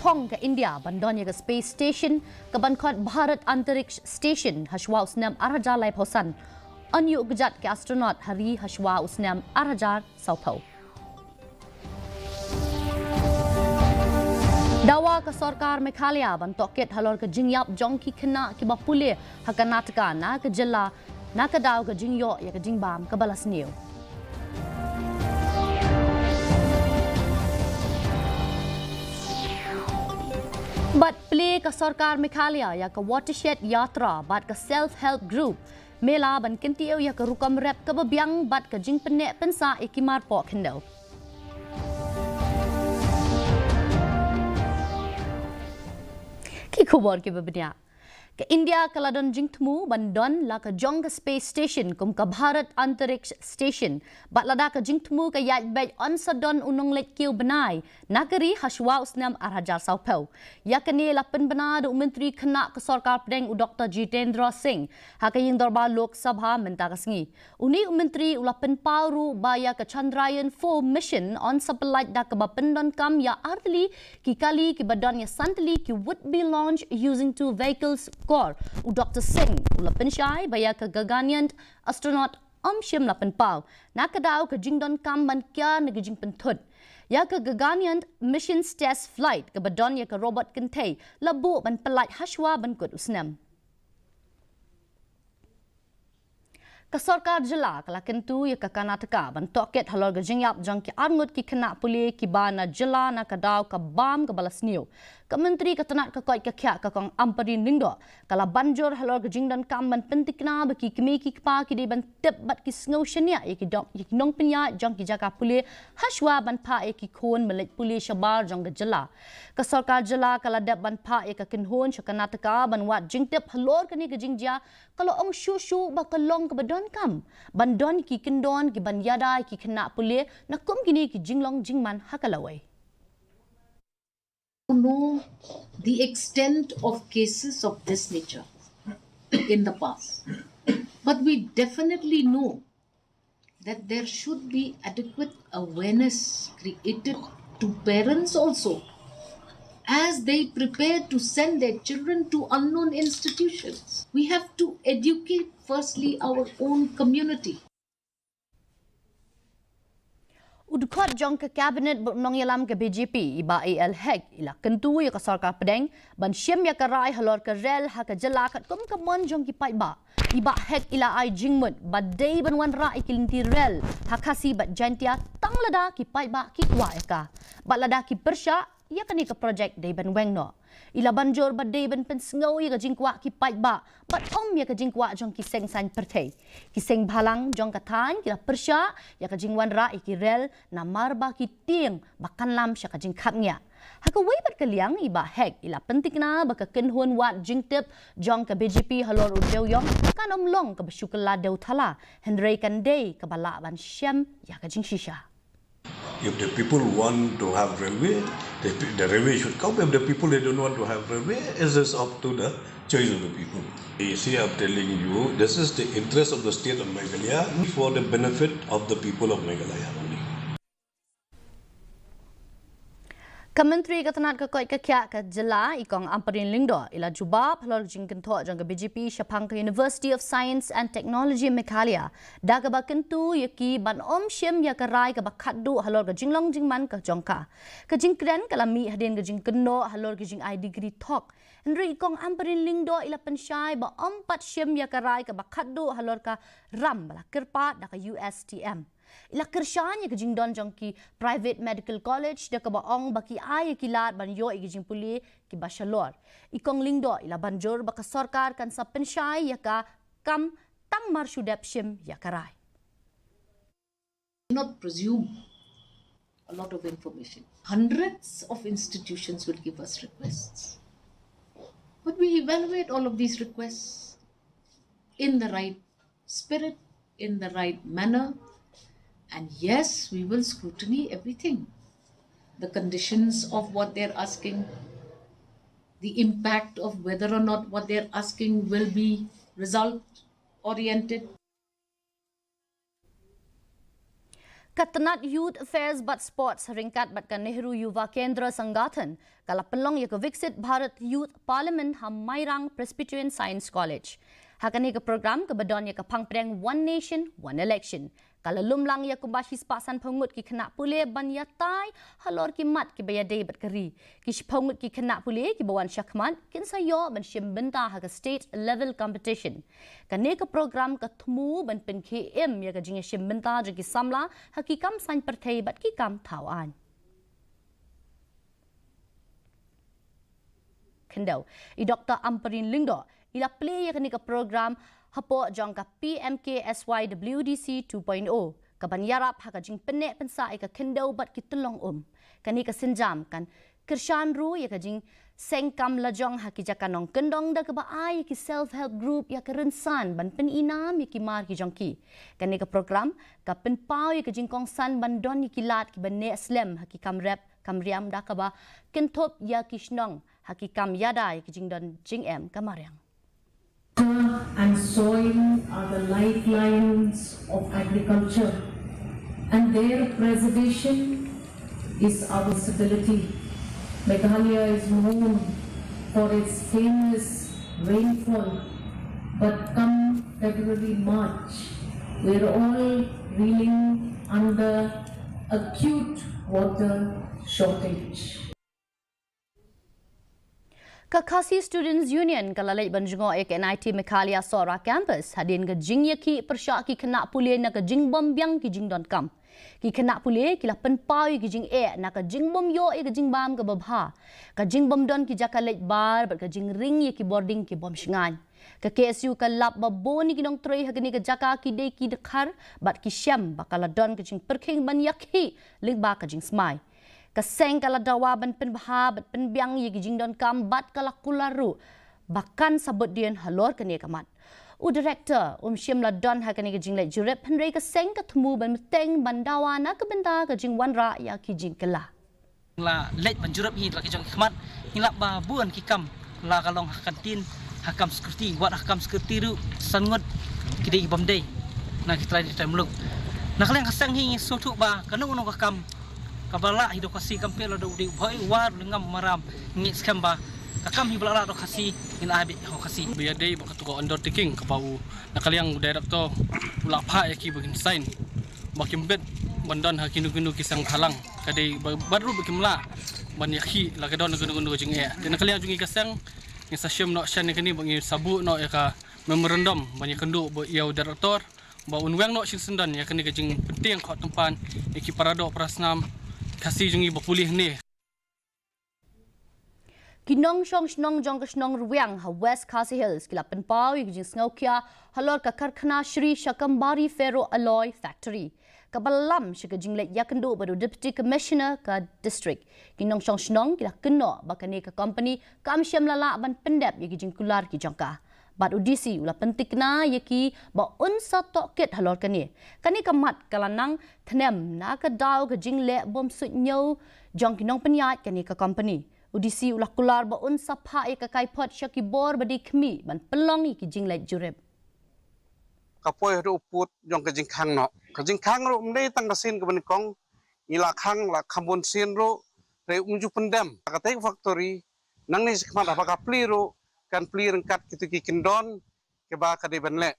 Hong ke India bandonya ke space station ke bankot Bharat Antariksh Station hashwa usnam araja lai phosan anyu gejat ke astronaut hari hashwa usnam arajar saupau. Dawa ke Sarkar Meghalaya bantoket halor ke jingyap jongki kena ke bapule ha Karnataka na ke jela na ke daw ke jingyo ya ke jingbam ke balas new. But play ke Sarkar Meghalaya ya ke watershed yatra bat ke self-help group mela ban kintiau ya ke rukam rep ke bebiang bat ke jing penek pensa ikimar pok kendau. Ki khobor ke bebenyak. Ke India kaladon jingtmu bandon la ke jong ke space station kum ke Bharat Antariksh Station bat lada ke jingtmu ke yat bej on sadon unong let kiu benai nagari hashwa usnam arhajar saupau ya kene lapen bena do menteri kena ke Sarkar Pedang Dr. Jitendra Singh ha ke ying darbar Lok Sabha menta kasngi uni menteri ulapen pauru baya ke Chandrayaan 4 mission on satellite da ke bapendon kam ya artli ki kali ki badan ya santli ki would be launched using 2 vehicles Kor Dr. Singh ulapen syai baya ke Gaganyaan astronaut Shim lapen pau nak daw ke jingdon kam ban kya ne jing pentud ya ke Gaganyaan missions test flight ke badon ya ke robot kentei labu ban pelat hashwa ban kut usnam ke Sarkar jela kala kentu ya ke Karnataka ban toket halor ke jingyap jang ki arngut ki kena puli ki bana jela na ke daw ke bam ke balas new ke menteri ke tenat ke koi ke kya ke kong amparin lingdo kala banjur halor ke jingdan kam ban pentikna baki kemi ki kpa ki de ban tip bat ki sngow shania ya ki nong penya jang ki jaka puli hashwa ban pa ya ki khon melet puli shabar jang ke jela ke Sarkar jela kala dep ban pa ya ke kinhon ke Karnataka ban wat jingtip halor ke ni ke jingja kalau ong shu ba kalong ke badon kam bandon ki kendon ki ban yada ki kena puli nakum kini ki jinglong jingman hakalawai. Know the extent of cases of this nature in the past, but we definitely know that there should be adequate awareness created to parents also as they prepare to send their children to unknown institutions. We have to educate firstly our own community. Udkot jong ke kabinet nong yalam ke BJP iba AL hek ila kentu ya ke Sarkar Pedang ban syem ya ke rai halor ke rel ha ke jelakat kum ke mon jong ki pai ba iba hek ila ai jingmut badai ban wan rai kilinti rel ha KHASI bat jantia tang lada ki pai ba ki kwa ya ka bat lada ki persya ya kani ke projek dai ban weng no ila banjur badai ban pen sngow ya ke jingkwa ki pai ba bat ya ke jingkwa jong ki seng san perthei ki seng bhalang jong ka than ki la persya ya ke jingwan ra ki rel na marba ki tieng bakan lam sya ka jingkhat nya ha ka wei bat ke liang iba hek ila pentikna ba ka kenhun wat jingtip jong ke BJP halor udeu yong kan long ke besyukala deu thala hendrei kan dei ke bala ban syam ya ke jing shisha. If the people want to have railway, the railway should come. If the people they don't want to have railway, it's just up to the choice of the people. You see, I'm telling you, this is the interest of the state of Meghalaya for the benefit of the people of Meghalaya only. Kementeri Ketenat Kekoi Kekyak ke Jela ikong amparin lingdo ila jubab halor jingken tho jang ke BJP Shapang ke University of Science and Technology Meghalaya da ke bakentu yaki ban syem ya ke rai ke bakaddu halor ke jinglong jingman ke jongka ke jingkren kalami hadin ke jingkeno halor ke jing ai degree talk Henry ikong amparin lingdo ila pensyai ba pat syem ya ke rai ke bakaddu halor ke ram bala kerpat da ke USTM ila kersyanya ke jingdon jongki private medical college da ke baong baki ai kilat ban yo igi jing puli ki bachelor ikong lingdo ila banjur ba ke Sarkar kan sa pensyai ya ka kam tang marshudep syem ya karai. Not presume a lot of information. Hundreds of institutions will give us requests, but we evaluate all of these requests in the right spirit, in the right manner. And yes, we will scrutiny everything. The conditions of what they're asking, the impact of whether or not what they're asking will be result oriented. Katanat Youth Affairs but Sports ringkat batkan Nehru Yuva Kendra Sangathan kala pelong ya ke Viksit Bharat Youth Parliament Hamairang Presbyterian Science College. Hakani ke program ke bedon ya ke pangpreng One Nation One Election. Kala lumlang ya kumbahis pasan pengut ki kena pule ban ya tai halor ki mat ki bayade bat keri. Ki pengut ki kena pule ki bawan syakmat kin sayo ban shim benta ha ke state level competition. Kane ke program ke temu ban pen KM ya ke jinga shim benta je ki samla hakikam san perthai bat ki kam thawan. Kendau I Dr. Amparin Lingdo ila play ya kani ke program hapo jangka PMKSY WDC 2.0 kaban yarap haka jing penek pensa ika kendau bat ki tulong kani ka sinjam kan kershan ru ya ka jing sengkam lajong haki jakanong kendong da ka baai ki self help group ya ka rensan ban pen inam ya ki mar ki jongki kani ka program ka pen pau ya ka jing kongsan ban don ki lat ki ban ne slem haki kam rap kam riam da ka ba kentop ya ki shnong haki kam yada ya ki jing don jing em kamaryang and soil are the lifelines of agriculture, and their preservation is our stability. Meghalaya is known for its famous rainfall, but come February, March, we're all reeling under acute water shortage. KHASI Students Union kalalai banjungo ek NIT MEGHALAYA Sora campus hadin ke jingyaki persyak ki kena pule na ke jingbom biang ki jingdon kam ki kena pule ki la penpau ki jing na ke jingbom yo ke jingbam ke babha ka jingbom don ki jakalai bar ber ke jing ring ki boarding ki bom shingan ke KSU ka lap baboni ki nong trei hagani ke jaka ki de ki dekhar bat ki syam bakala don ke jing perking ban yakhi ling ba ke jing smai Kaseng kala dawa ban penbha bat penbiang ye gijing don kam bat kala kularu bahkan sabut dian halor kene kamat u director shim la don ha kene gijing le jurep penrei kaseng ketemu ban meteng ban dawa na ke benda ke jing wanra ya kijing kala la lej ban jurep hi la kijong kamat hilap ba buan ki kam la kalong kantin hakam security buat hakam security ru sangot kidei bomdei na kita di temluk na kaleng kaseng hi sotu ba kanu no kam kabala hidup kasi kampel ada di boy war dengan maram ngi skamba kakam hibala do kasi in abi ho kasi biya day baka to undertaking kabau nakaliang director ula pha yaki bagin sign bakim bed bandan hakinu gunu kisang halang kadai baru bakimla ban yaki lagadon gunu jing dan nakaliang jungi kasang ni sasyam no shan ni bangi sabu no yaka memorandum banyak kendu bo yau director ba unwang no shin sendan yakani gajing penting khot tempan yaki parado prasnam KHASI jungi bapulih ni. Kinong snong jong snong ruang ha West KHASI Hills kila penpau yijing sngokia halor ka karkhana Shri Shakambari Ferro Alloy Factory. Kabalam shikajing le yakendo baru Deputy Commissioner ka district. Kinong snong kila keno bakane ka company kam syam lala ban pendap yijing kular ki jangka. Bat udisi ulah penting na yaki ba unsa toket halor kani kamat kalanang tenem na ka daw ka jingle bom sutnyo jong kinong penyat kani ka company udisi ulah kular ba unsa pha ka kai pot syaki bor badi khmi ban pelong ki jingle jurep kapoi ru put jong ka jingkhang no ka jingkhang ru mdei tang kasin ka ban kong ila khang la khambon sin ru re umju pendam ka tek factory nang ni khmat apa ka pli ru kan pli rengkat kitu ki kendon ke ba ka de benle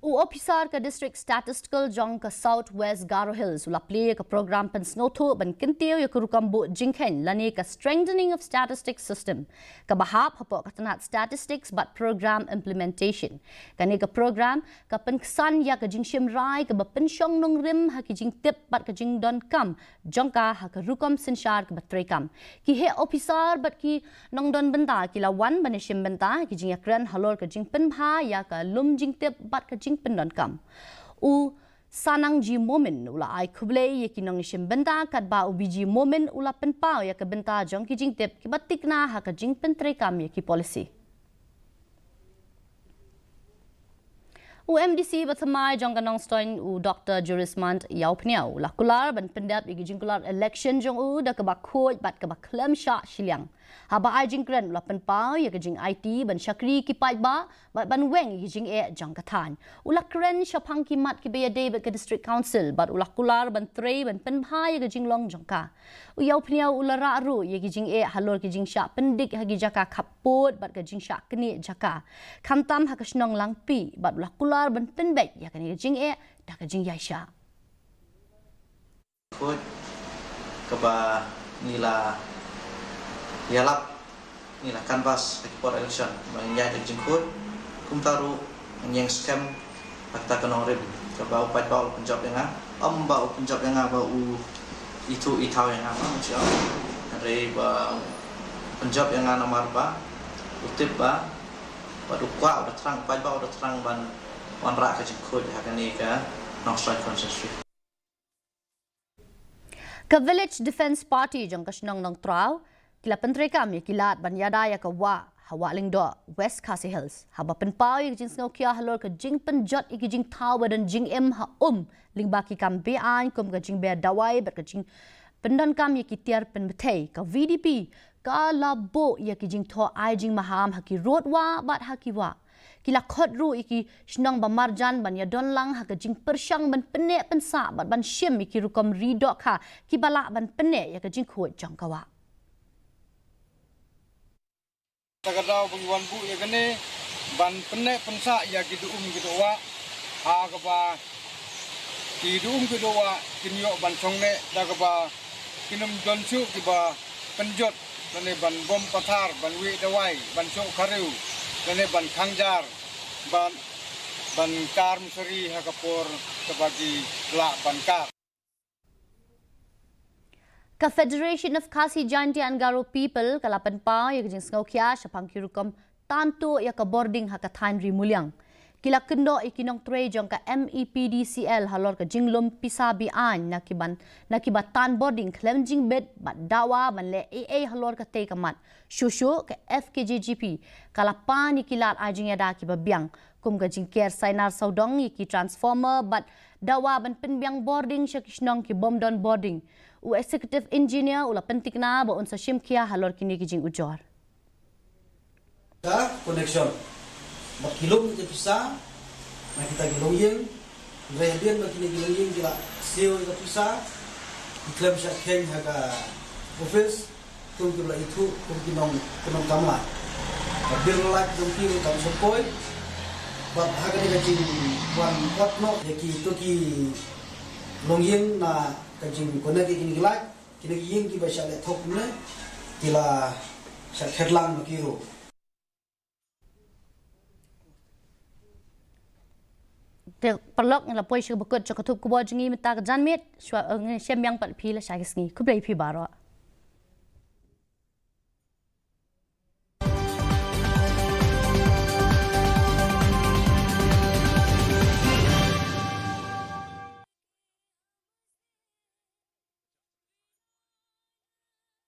u officer ka district statistical jong ka South West Garo Hills ula play ka program pen snotho ban kinteu ya kurukam bu jingkhen lani ka strengthening of statistics system ka bahap hapo ka tanat statistics but program implementation kani ka program ka penksan ya ka jingshim rai ka ba pensyong nong rim ha ki jing tip bat ka jing don kam jongka ha ka rukom sinshar ka batrekam ki he officer bat ki nong don benta ki lawan banishim benta ki jing yakran halor ka jing penbha ya ka lum jing tip bat ka pendon kam u sanang ji moment ula ai khuble ye kinong shim benda kat ba u biji moment ula penpau ya ka benta jong ki jing tep ki batik na ha ka jing pentre kam ye ki policy UMDC bertemai jong kanong stoin Dr. Jurismant yau pniau lakular ban pendap igi jingkular election jong da kebak khoj bat kebak klem sha shiliang haba ai jingkren la penpau ya jing IT ban shakri ki pai ba ban weng igi jing e jong kathan ulakren shapang ki mat ki be day ke district council bat ulakular ban trei ban penbha ya jing long jongka yau pniau ulara ru ya jing e halor ki jing sha pendik hagi jaka khapot bat ke jing sha kni jaka khantam hakasnong langpi bat ulakular ban penbek ya kan jing e da ka jing yaisha khôi kaba nila yalap nila canvas ekspor election mengyai jing khôi kum taru yang scam akta kanong rib kaba upat bau penjab yang bau penjab yang bau itu itau yang macam re ba penjab yang nomor ba utip ba badu kwa udah terang upat bau udah terang ban wanra ka jing khôi hakan ni ka North Constituency. Ka Village Defence Party jong kasnong nong trau kila pentrekam ya kilat ban yada ya ka wa hawa lingdo West KHASI Hills haba penpau ya jing sngo kia halor ka jing penjot iki jing tau dan jing ha lingba ki kam be an kum ka jing be dawai bat ka jing pendan kam ya ki tiar pen betei ka VDP ka labo ya ki jing tho ai jing maham haki road wa bat haki wa kila khot ru iki shnong ba marjan ban ya don lang ha ka jing persyang ban pene pensa bat ban shim iki rukom ridok ha ki bala ban pene ya ka jing khoi jong kawa tagadau bangwan bu ya gane ban pene pensa ya gitu gitu wa ha ka ba ki gitu wa kinyo ban chongne da ka ba kinum donchu ki ba penjot ne ban bom pathar ban wi dawai ban chok kharu ne ban khangjar ban kar musari hakapor kabagi la ban kar ka Federation of KHASI Jainti Angaro People kalapan pa ya jing sngo kya shapang kirukom tanto ya ka boarding hakathan rimulyang kila kendo ikinong tre jong ka MEPDCL halor ka jinglom pisabi an nakibatan boarding cleansing bed bat dawa manle AA halor ka te kamat shushu ka FKJGP kalapan ikilat ajing yada ki babyang kum ka jing care sainar saudong ki transformer bat dawa ban penbyang boarding shakishnong ki bomdon boarding u executive engineer ula pentikna ba unsa shimkia halor kini ki jing ujor ka connection bak kilong ke pisa na kita gilong yeng rehdian bak kini gilong yeng gila seo ke pisa iklam sha ken haga office tung gila itu tung kinong kamla bil lak tung ki kam sokoi bak haga ni kajing wan potno yaki to ki long yeng na kajing kone ki kini gila kini yeng ki ba sha le thok ne gila sha kherlang makiro perlok la poi shuk bakut chakatup kubo jingi mita ka janmet shwa shem yang pat phi la shagisngi kublai phi baro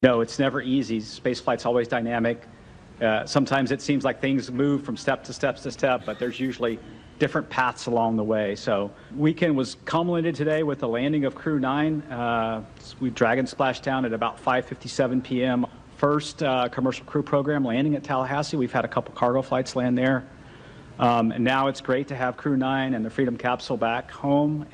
No, it's never easy. Spaceflight's always dynamic. Sometimes it seems like things move from step to step, but there's usually different paths along the way. So weekend was culminated today with the landing of Crew 9. We Dragon splashed down at about 5:57 p.m. First commercial crew program landing at Tallahassee. We've had a couple cargo flights land there. And now it's great to have Crew 9 and the Freedom capsule back home.